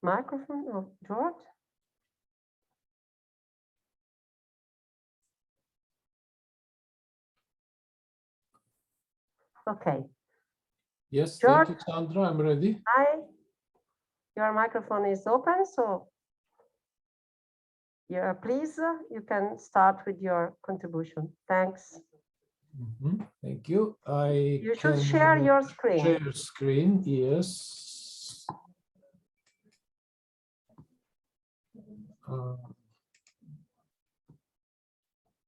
A: microphone of George. Okay.
E: Yes,
A: George,
E: thank you, Sandra. I'm ready.
A: hi. Your microphone is open, so yeah, please, you can start with your contribution. Thanks.
E: Thank you.
A: You should share your screen.
E: Share screen, yes.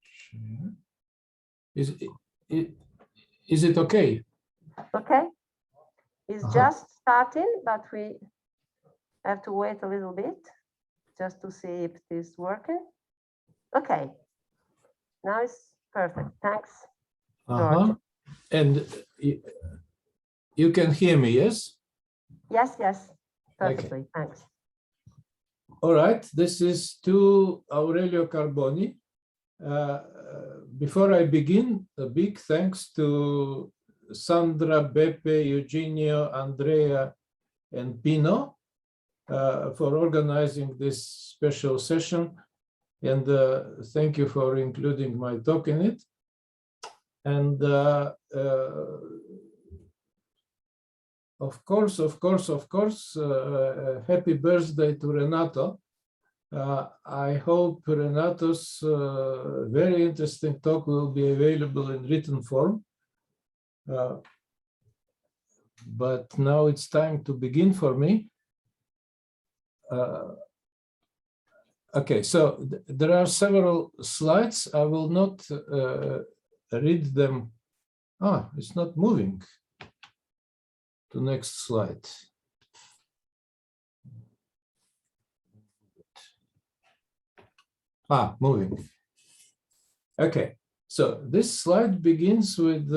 E: Share. Is it okay?
A: Okay. It's just starting, but we have to wait a little bit just to see if it is working. Okay. Now it's perfect. Thanks, George.
E: And you can hear me, yes?
A: Yes, yes,
E: Okay.
A: perfectly. Thanks.
E: All right, this is to Aurelio Carboni. Before I begin, a big thanks to Sandra, Beppe, Eugenio, Andrea, and Pino for organizing this special session. And thank you for including my talk in it. And of course, happy birthday to Renato. I hope Renato's very interesting talk will be available in written form. But now it's time to begin for me. Okay, so there are several slides. I will not read them. It's not moving. To next slide. Moving. Okay, so this slide begins with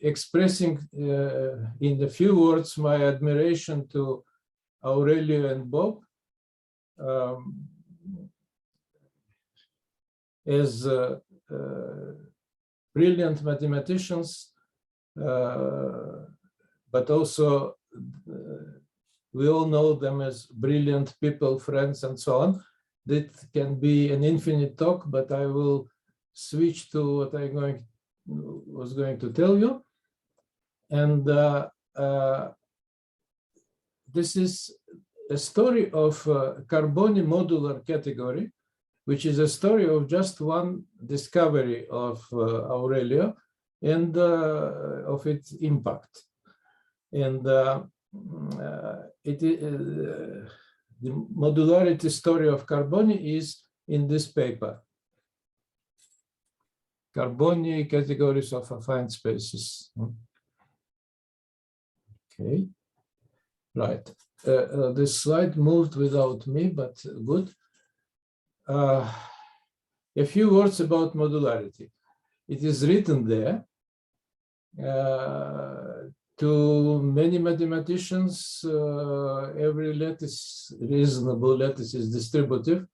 E: expressing in a few words my admiration to Aurelio and Bob as brilliant mathematicians, but also we all know them as brilliant people, friends, and so on. That can be an infinite talk, but I will switch to what I was going to tell you. And this is a story of Carboni modular category, which is a story of just one discovery of Aurelio and of its impact. And the modularity story of Carboni is in this paper. Carboni categories of affine spaces. Okay, right. This slide moved without me, but good. A few words about modularity. It is written there. To many mathematicians, every lattice, reasonable lattice, is distributive.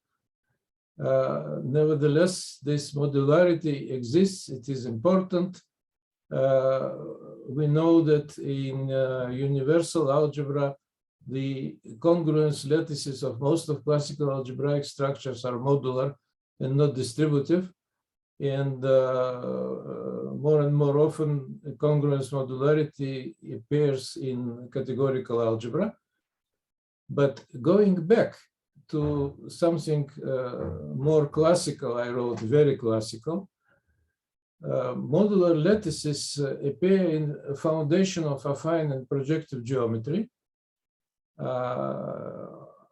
E: Nevertheless, this modularity exists. It is important. We know that in universal algebra, the congruence lattices of most of classical algebraic structures are modular and not distributive. And more and more often, congruence modularity appears in categorical algebra. But going back to something more classical, I wrote very classical, modular lattices appear in a foundation of affine and projective geometry.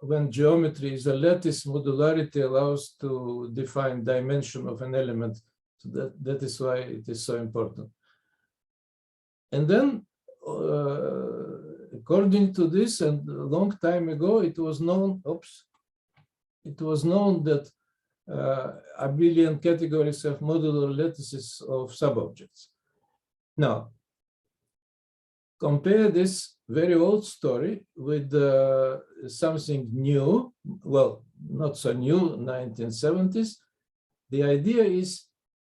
E: When geometry is a lattice, modularity allows to define dimension of an element. So that is why it is so important. And then, according to this, and a long time ago, it was known, that abelian categories have modular lattices of subobjects. Now, compare this very old story with something new, well, not so new, 1970s. The idea is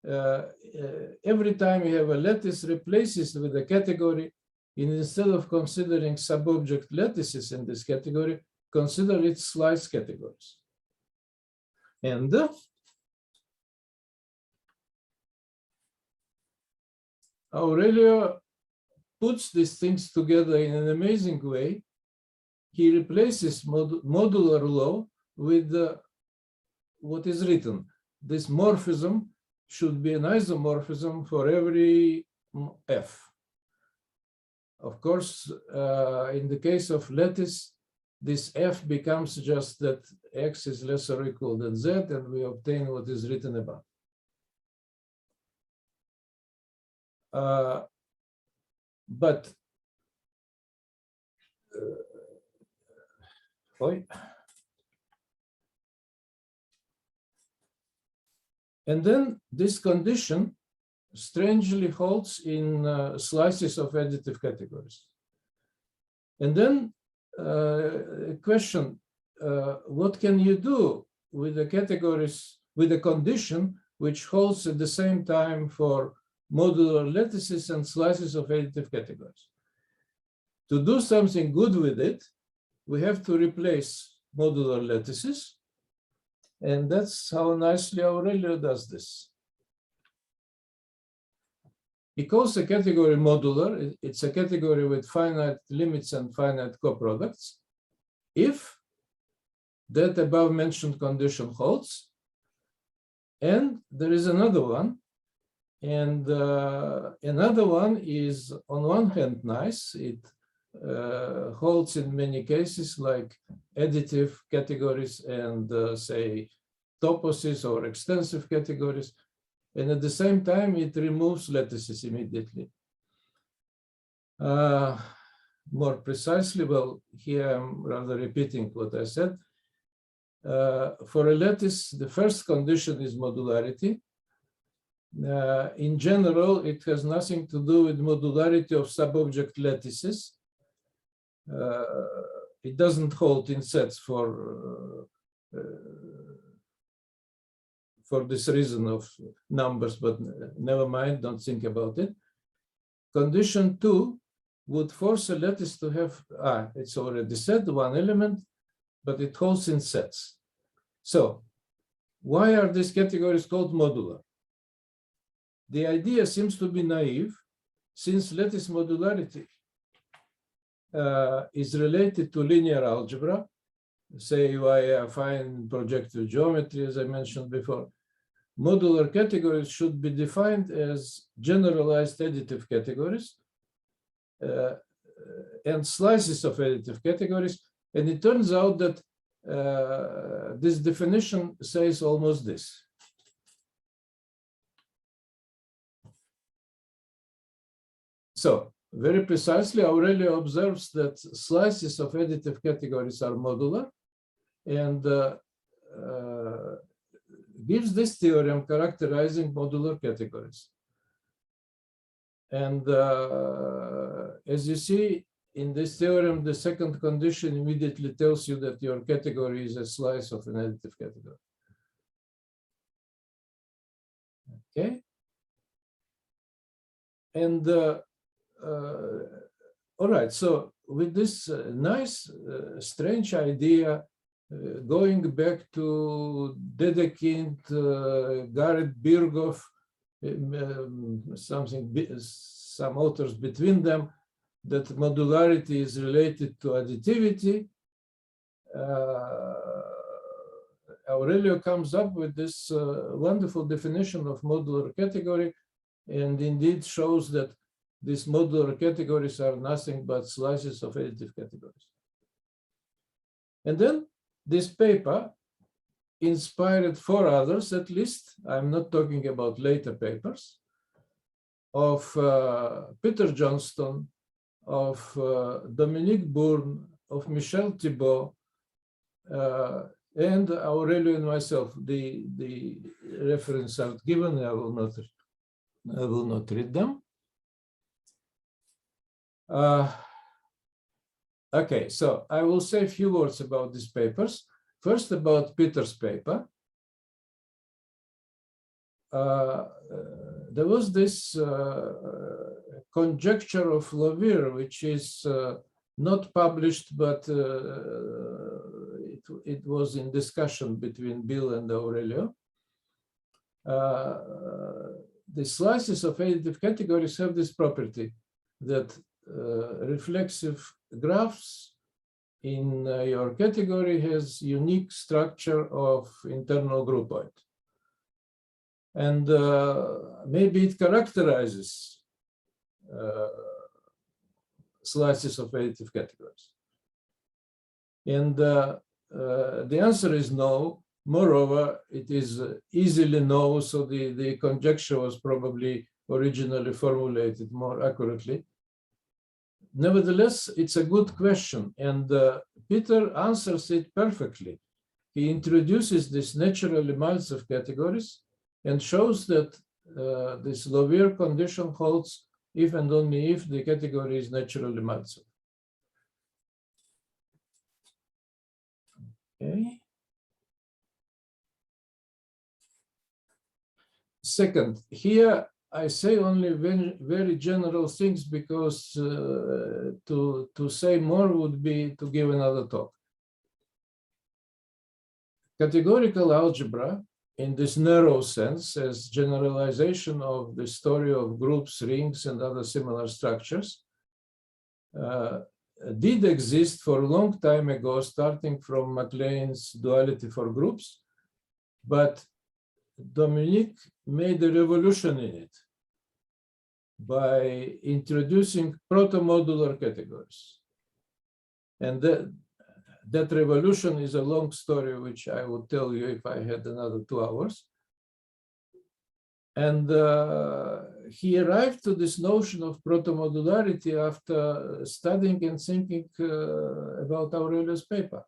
E: every time you have a lattice, replaces with a category, and instead of considering sub-object lattices in this category, consider its slice categories. And Aurelio puts these things together in an amazing way. He replaces modular law with what is written. This morphism should be an isomorphism for every f. Of course, in the case of lattice, this f becomes just that x is less or equal than z, and we obtain what is written above. But and then this condition strangely holds in slices of additive categories. And then a question, what can you do with the categories, with a condition which holds at the same time for modular lattices and slices of additive categories? To do something good with it, we have to replace modular lattices. And that's how nicely Aurelio does this. He calls a category modular. It's a category with finite limits and finite coproducts. If that above mentioned condition holds, and there is another one, and another one is on one hand nice. It holds in many cases like additive categories and say toposes or extensive categories. And at the same time, it removes lattices immediately. More precisely, well, here I'm rather repeating what I said. For a lattice, the first condition is modularity. In general, it has nothing to do with modularity of subobject lattices. It doesn't hold in sets for this reason of numbers, but never mind, don't think about it. Condition 2 would force a lattice to have, it's already said, one element, but it holds in sets. So why are these categories called modular? The idea seems to be naive, since lattice modularity is related to linear algebra, say via fine projective geometry, as I mentioned before. Modular categories should be defined as generalized additive categories and slices of additive categories. And it turns out that this definition says almost this. So, very precisely, Aurelio observes that slices of additive categories are modular and gives this theorem characterizing modular categories. And as you see in this theorem, the second condition immediately tells you that your category is a slice of an additive category. Okay. And all right, so with this nice, strange idea, going back to Dedekind, Garrett Birkhoff, some authors between them, that modularity is related to additivity. Aurelio comes up with this wonderful definition of modular category, and indeed shows that these modular categories are nothing but slices of additive categories. And then this paper inspired 4 others, at least. I'm not talking about later papers, of Peter Johnston, of Dominique Bourne, of Michel Thibault, and Aurelio and myself. The references are given. I will not read them. Okay, so I will say a few words about these papers. First, about Peter's paper. there was this conjecture of Lovier, which is not published, but it was in discussion between Bill and Aurelio. The slices of additive categories have this property that reflexive graphs in your category has unique structure of internal groupoid. And maybe it characterizes slices of additive categories. And the answer is no. Moreover, it is easily no, so the conjecture was probably originally formulated more accurately. Nevertheless, it's a good question, and Peter answers it perfectly. He introduces this naturally Maltsev categories and shows that this Lovier condition holds if and only if the category is naturally Maltsev. Okay. Second, here I say only very general things because to say more would be to give another talk. Categorical algebra, in this narrow sense, as generalization of the story of groups, rings, and other similar structures, did exist for a long time ago, starting from MacLean's duality for groups, but Dominique made a revolution in it by introducing proto-modular categories. And that revolution is a long story, which I would tell you if I had another 2 hours. And he arrived to this notion of proto-modularity after studying and thinking about Aurelio's paper.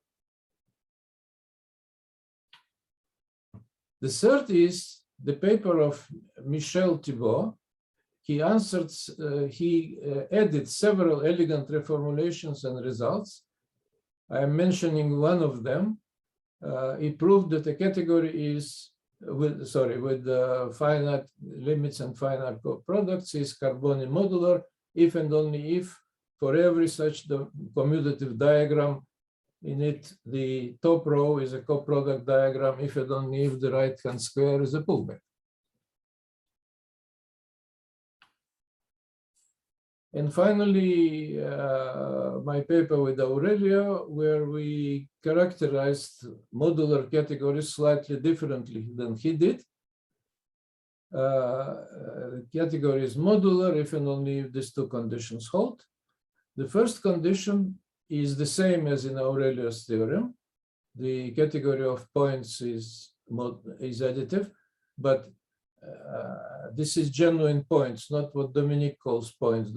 E: The third is the paper of Michel Thibault. He answered, he added several elegant reformulations and results. I am mentioning one of them. He proved that a category is with finite limits and finite products is Carboni modular if and only if for every such commutative diagram in it, the top row is a coproduct diagram if and only if the right-hand square is a pullback. And finally, my paper with Aurelio, where we characterized modular categories slightly differently than he did. Category is modular if and only if these 2 conditions hold. The first condition is the same as in Aurelio's theorem. The category of points is additive, but this is genuine points, not what Dominique calls points.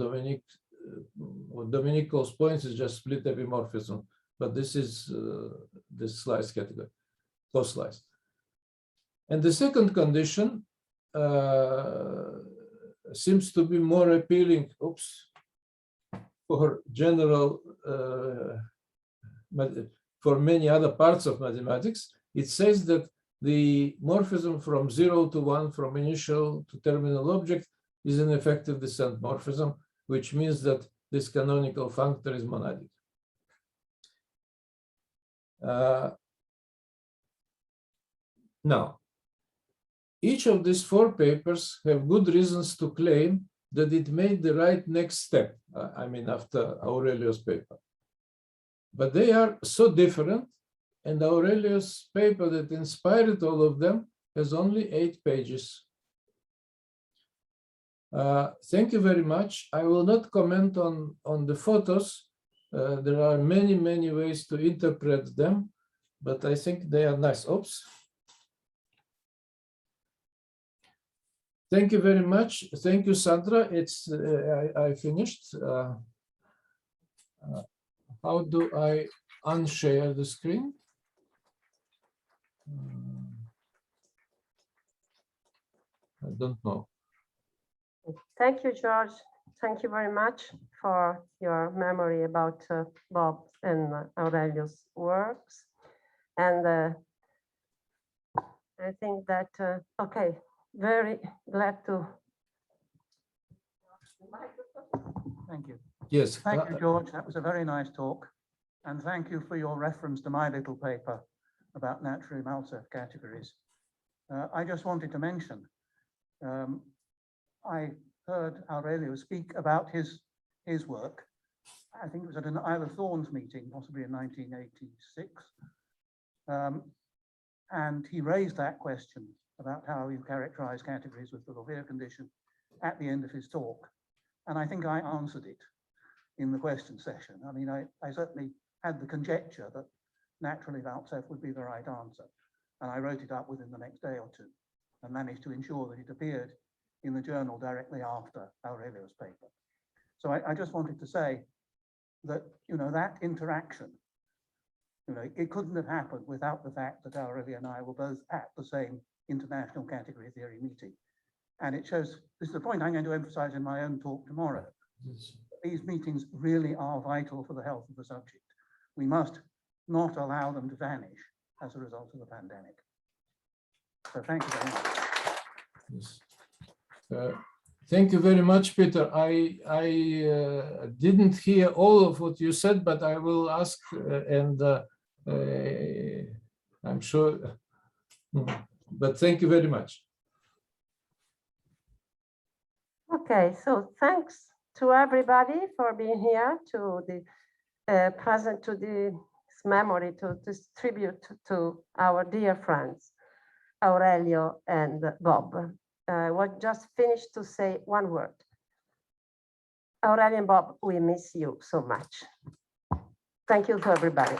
E: What Dominique calls points is just split epimorphism, but this is the slice category, closed slice. And the second condition seems to be more appealing, for general, for many other parts of mathematics. It says that the morphism from 0 to 1, from initial to terminal object, is an effective descent morphism, which means that this canonical functor is monadic. Now, each of these 4 papers have good reasons to claim that it made the right next step, I mean, after Aurelio's paper. But they are so different, and Aurelio's paper that inspired all of them has only 8 pages. Thank you very much. I will not comment on the photos. There are many, many ways to interpret them, but I think they are nice. Thank you very much. Thank you, Sandra. It's I finished. How do I unshare the screen? I don't know.
A: Thank you, George. Thank you very much for your memory about Bob and Aurelio's works. And I think that, okay, very glad to.
C: Thank you.
E: Yes.
C: Thank you, George. That was a very nice talk. And thank you for your reference to my little paper about naturally Malta categories. I just wanted to mention, I heard Aurelio speak about his work. I think it was at an Isle of Thorns meeting, possibly in 1986. And he raised that question about how you characterize categories with the Lovere condition at the end of his talk. And I think I answered it in the question session. I mean, I certainly had the conjecture that naturally Valtsev would be the right answer. And I wrote it up within the next day or two and managed to ensure that it appeared in the journal directly after Aurelio's paper. So I just wanted to say that, you know, that interaction, you know, it couldn't have happened without the fact that Aurelio and I were both at the same international category theory meeting. And it shows, this is the point I'm going to emphasize in my own talk tomorrow. These meetings really are vital for the health of the subject. We must not allow them to vanish as a result of the pandemic. So thank you very much.
E: Yes. Thank you very much, Peter. I didn't hear all of what you said, but I will ask, and I'm sure, but thank you very much.
A: Okay, so thanks to everybody for being here to the present to this memory, to this tribute to our dear friends, Aurelio and Bob. I was just finished to say one word. Aurelio and Bob, we miss you so much. Thank you to everybody.